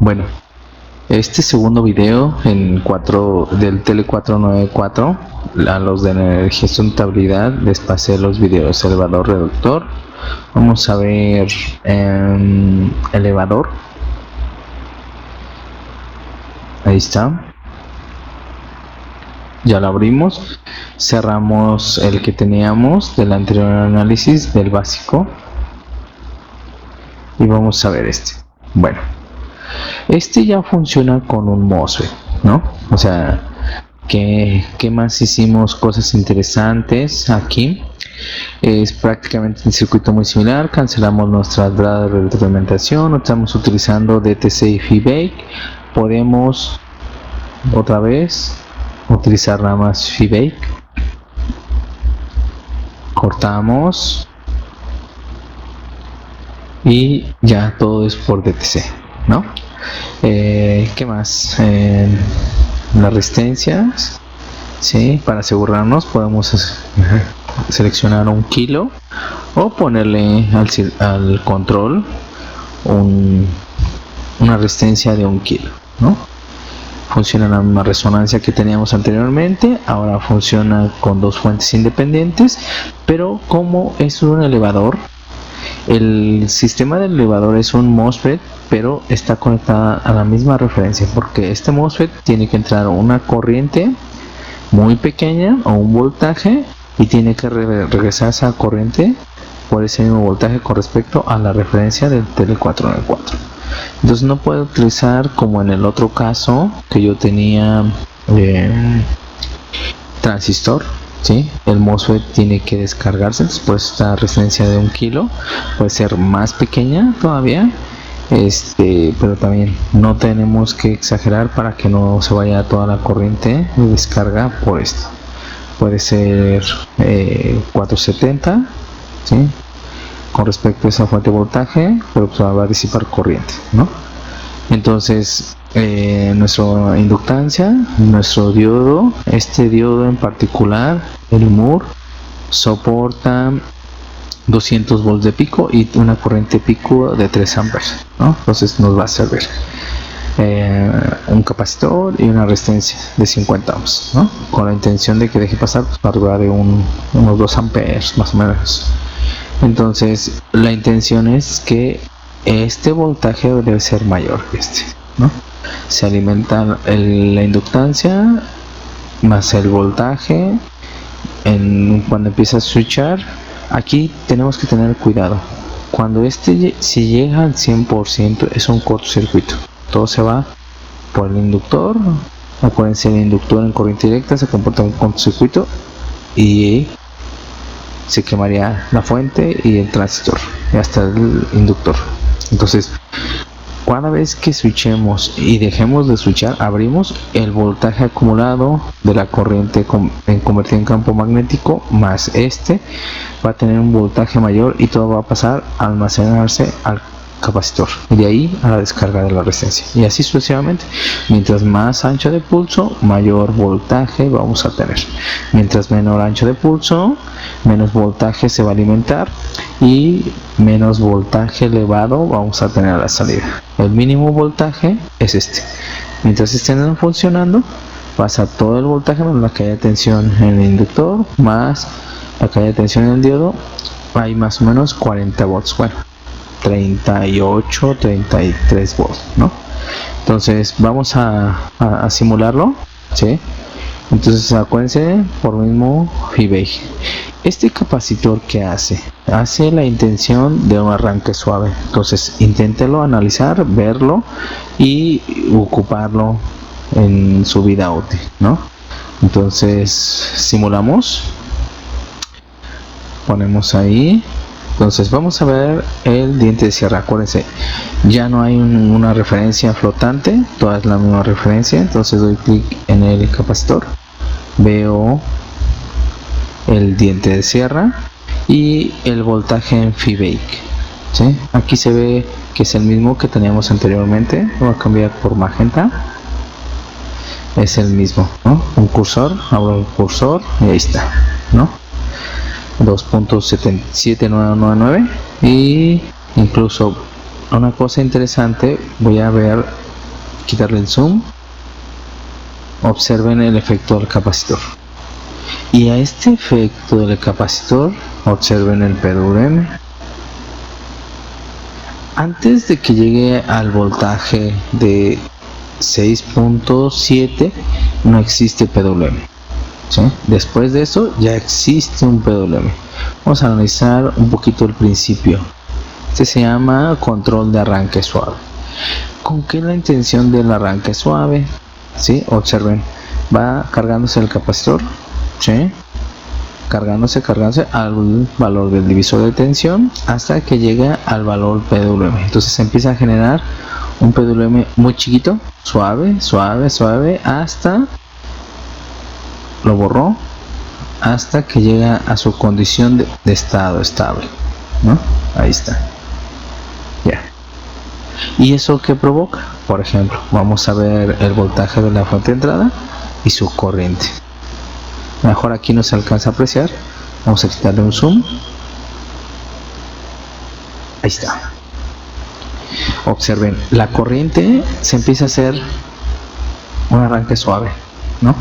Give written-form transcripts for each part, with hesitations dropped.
Bueno, este segundo video en 4 del Tele 494, a los de energía y sustentabilidad, les pasé los videos elevador reductor. Vamos a ver elevador. Ahí está. Ya lo abrimos. Cerramos el que teníamos del anterior análisis del básico. Y vamos a ver este. Bueno, este ya funciona con un MOSFET, ¿no? O sea, ¿qué más hicimos? Cosas interesantes aquí. Es prácticamente un circuito muy similar. Cancelamos nuestra entrada de retroalimentación. Estamos utilizando DTC y feedback. Podemos otra vez utilizar nada más feedback. Cortamos y ya todo es por DTC, ¿no? ¿Qué más? Las resistencias, ¿sí? Para asegurarnos podemos seleccionar 1 kilo o ponerle al control una resistencia de 1 kilo, ¿no? Funciona la misma resonancia que teníamos anteriormente. Ahora funciona con 2 fuentes independientes, pero como es un elevador, el sistema del elevador es un MOSFET, pero está conectada a la misma referencia, porque este MOSFET tiene que entrar una corriente muy pequeña o un voltaje y tiene que regresar esa corriente por ese mismo voltaje con respecto a la referencia del Tele 494. Entonces no puedo utilizar como en el otro caso que yo tenía transistor, ¿sí? El MOSFET tiene que descargarse. Después esta resistencia de 1 kilo puede ser más pequeña todavía, pero también no tenemos que exagerar para que no se vaya toda la corriente de descarga por esto. Puede ser 470, ¿sí? Con respecto a esa fuente de voltaje, pero pues va a disipar corriente, ¿no? Entonces nuestra inductancia, nuestro diodo, este diodo en particular, el MUR, soporta 200 volts de pico y una corriente pico de 3 amperes, ¿no? Entonces nos va a servir un capacitor y una resistencia de 50 ohms, ¿no? Con la intención de que deje pasar pues, arriba de unos 2 amperes más o menos. Entonces la intención es que este voltaje debe ser mayor que este, ¿no? Se alimenta la inductancia más el voltaje cuando empieza a switchar. Aquí tenemos que tener cuidado. Cuando si llega al 100% es un cortocircuito. Todo se va por el inductor. Acuérdense, el inductor en corriente directa se comporta como un cortocircuito y se quemaría la fuente y el transistor y hasta el inductor. Entonces cada vez que switchemos y dejemos de switchar, abrimos el voltaje acumulado de la corriente convertida en campo magnético más va a tener un voltaje mayor y todo va a pasar a almacenarse al capacitor y de ahí a la descarga de la resistencia y así sucesivamente. Mientras más ancho de pulso, mayor voltaje vamos a tener. Mientras menor ancho de pulso, menos voltaje se va a alimentar y menos voltaje elevado vamos a tener a la salida. El mínimo voltaje es este. Mientras estén funcionando, pasa todo el voltaje menos la caída de tensión en el inductor más la caída de tensión en el diodo. Hay más o menos 40 volts. Bueno, 38, 33 volts, ¿no? Entonces vamos a simularlo, ¿sí? Entonces acuérdense por mismo feedback. Este capacitor que hace la intención de un arranque suave. Entonces inténtelo analizar, verlo y ocuparlo en su vida útil, ¿no? Entonces simulamos, ponemos ahí. Entonces vamos a ver el diente de sierra. Acuérdense, ya no hay una referencia flotante, toda es la misma referencia. Entonces doy clic en el capacitor, veo el diente de sierra y el voltaje en feedback, ¿sí? Aquí se ve que es el mismo que teníamos anteriormente. Voy a cambiar por magenta. Es el mismo, ¿no? Un cursor, abro el cursor y ahí está, ¿no? 2.7999 y incluso una cosa interesante, voy a ver quitarle el zoom. Observen el efecto del capacitor. Y a este efecto del capacitor, observen el PWM. Antes de que llegue al voltaje de 6.7 no existe PWM, ¿sí? Después de eso ya existe un PWM. Vamos a analizar un poquito el principio. Este se llama control de arranque suave. ¿Con qué es la intención del arranque suave? ¿Sí? Observen, va cargándose el capacitor, ¿sí? cargándose al valor del divisor de tensión hasta que llega al valor PWM. Entonces empieza a generar un PWM muy chiquito, suave, hasta lo borró, hasta que llega a su condición de estado estable, ¿no? Ahí está. Ya. ¿Y eso qué provoca? Por ejemplo, vamos a ver el voltaje de la fuente de entrada y su corriente. Mejor aquí no se alcanza a apreciar. Vamos a quitarle un zoom. Ahí está. Observen, la corriente se empieza a hacer un arranque suave, ¿no?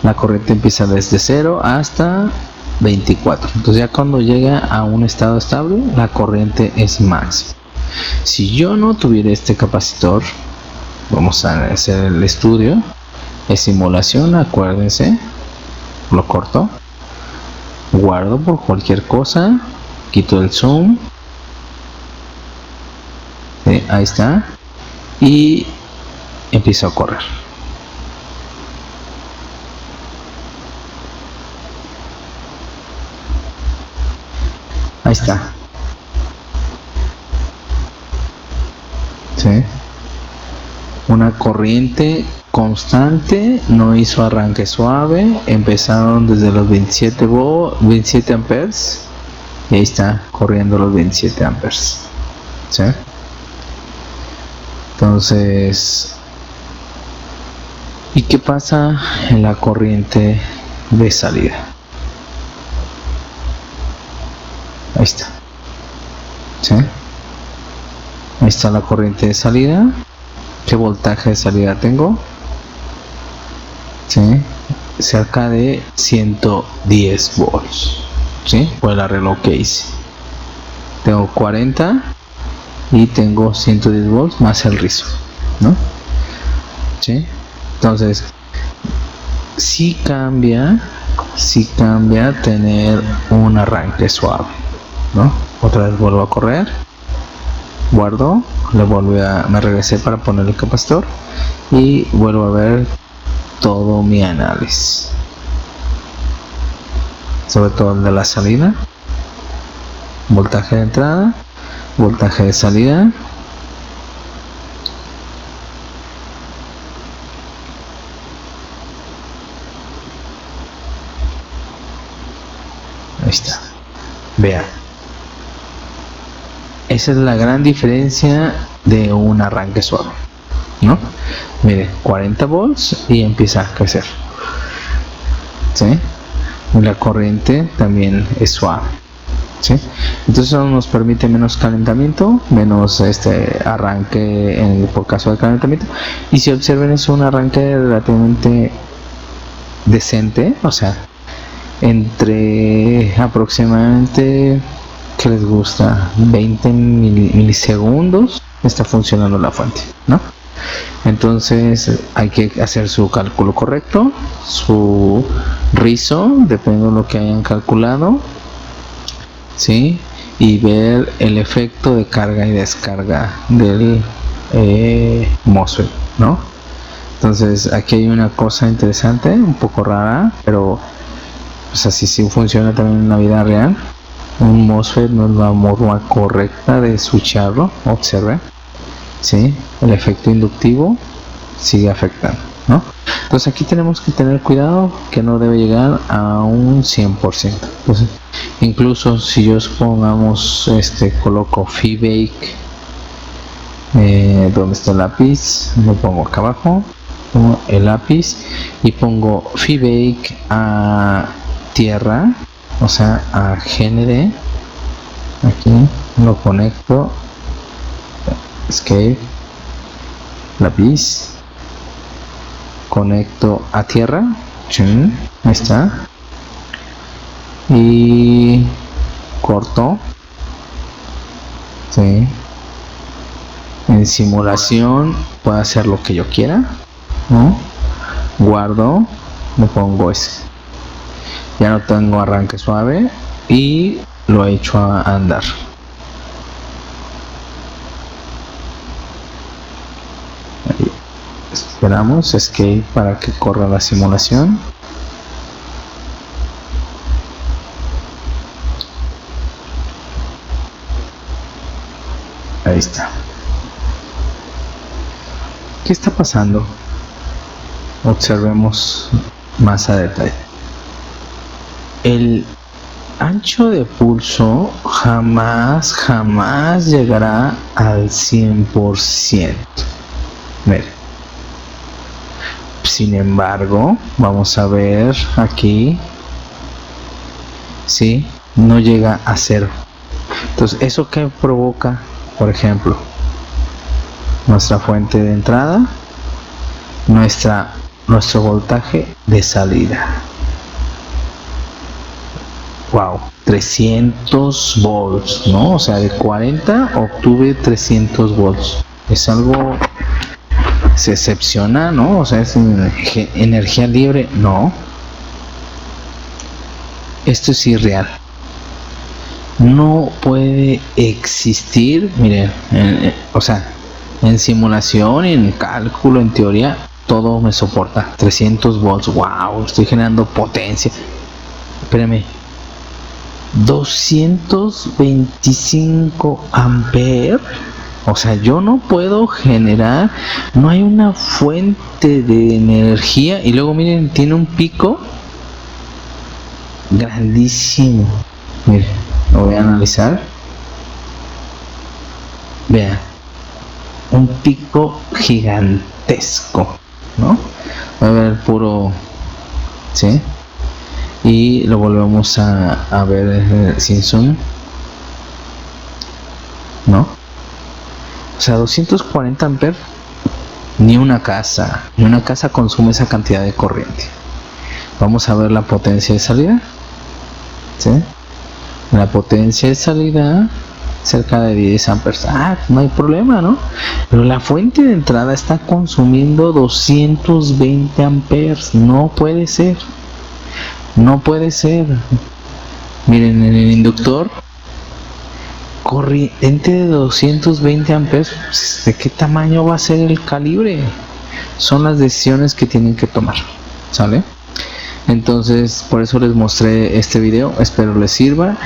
La corriente empieza desde 0 hasta 24. Entonces ya cuando llega a un estado estable, la corriente es máxima. Si yo no tuviera este capacitor, vamos a hacer el estudio de simulación, acuérdense. Lo corto, guardo por cualquier cosa, quito el zoom, ahí está, y empiezo a correr. Ahí está. ¿Sí? Una corriente constante, no hizo arranque suave, empezaron desde los 27 amperes y ahí está corriendo los 27 amperes. ¿Sí? Entonces, ¿y qué pasa en la corriente de salida? Ahí está. ¿Sí? Ahí está la corriente de salida. ¿Qué voltaje de salida tengo? ¿Sí? Cerca de 110 volts, ¿sí? Por el arreglo que hice. Tengo 40 y tengo 110 volts más el rizo, ¿no? ¿Sí? Entonces, sí cambia tener un arranque suave, ¿no? Otra vez vuelvo a correr, guardo, me regresé para poner el capacitor y vuelvo a ver todo mi análisis, sobre todo el de la salida, voltaje de entrada, voltaje de salida, ahí está. Vean, esa es la gran diferencia de un arranque suave, ¿no? Mire, 40 volts y empieza a crecer, ¿sí? Y la corriente también es suave, ¿sí? Entonces eso nos permite menos calentamiento, menos arranque por caso de calentamiento. Y si observen, es un arranque relativamente decente, o sea, entre aproximadamente, ¿qué les gusta? 20 milisegundos está funcionando la fuente, ¿no? Entonces hay que hacer su cálculo correcto, su rizo, dependiendo de lo que hayan calculado, ¿sí? Y ver el efecto de carga y descarga del MOSFET, ¿no? Entonces aquí hay una cosa interesante, un poco rara, pero pues así sí funciona también en la vida real. Un MOSFET no es la forma correcta de switcharlo, observen, ¿sí? El efecto inductivo sigue afectando, ¿no? Entonces aquí tenemos que tener cuidado que no debe llegar a un 100%. Entonces, incluso si yo supongamos coloco Phi-Bake, donde está el lápiz, lo pongo acá abajo, pongo el lápiz y pongo Phi-Bake a tierra, o sea a GND, aquí lo conecto, escape, lápiz, conecto a tierra. Ahí está. Y corto. Sí. En simulación puedo hacer lo que yo quiera, ¿no? Guardo, le pongo ese. Ya no tengo arranque suave y lo he hecho a andar. Ahí. Esperamos escape para que corra la simulación. Ahí está. ¿Qué está pasando? Observemos más a detalle. El ancho de pulso jamás llegará al 100%. Miren. Sin embargo, vamos a ver aquí. Sí, no llega a 0. Entonces, ¿eso qué provoca? Por ejemplo, nuestra fuente de entrada, nuestro voltaje de salida. Wow, 300 volts, ¿no? O sea, de 40 obtuve 300 volts. Es algo, se excepciona, ¿no? O sea, es energía libre, no. Esto es irreal. No puede existir, miren, o sea, en simulación, en cálculo, en teoría, todo me soporta 300 volts. Wow, estoy generando potencia. Espérame, 225 amperes. O sea, yo no puedo generar, no hay una fuente de energía. Y luego miren, tiene un pico grandísimo. Miren, lo voy a analizar. Vean, un pico gigantesco, ¿no? Voy a ver puro, ¿sí? Y lo volvemos a ver sin zoom, ¿no? O sea, 240 amperes. Ni una casa consume esa cantidad de corriente. Vamos a ver la potencia de salida, ¿sí? La potencia de salida cerca de 10 amperes. No hay problema, ¿no? Pero la fuente de entrada está consumiendo 220 amperes. No puede ser. No puede ser. Miren, en el inductor, corriente de 220 amperes. ¿De qué tamaño va a ser el calibre? Son las decisiones que tienen que tomar, ¿sale? Entonces, por eso les mostré este video. Espero les sirva.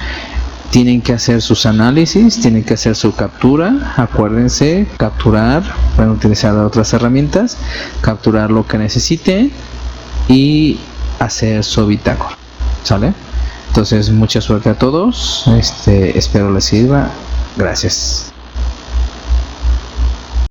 Tienen que hacer sus análisis, tienen que hacer su captura. Acuérdense, capturar, pueden utilizar otras herramientas, capturar lo que necesiten y hacer su bitácora, ¿sale? Entonces, mucha suerte a todos. Espero les sirva. Gracias.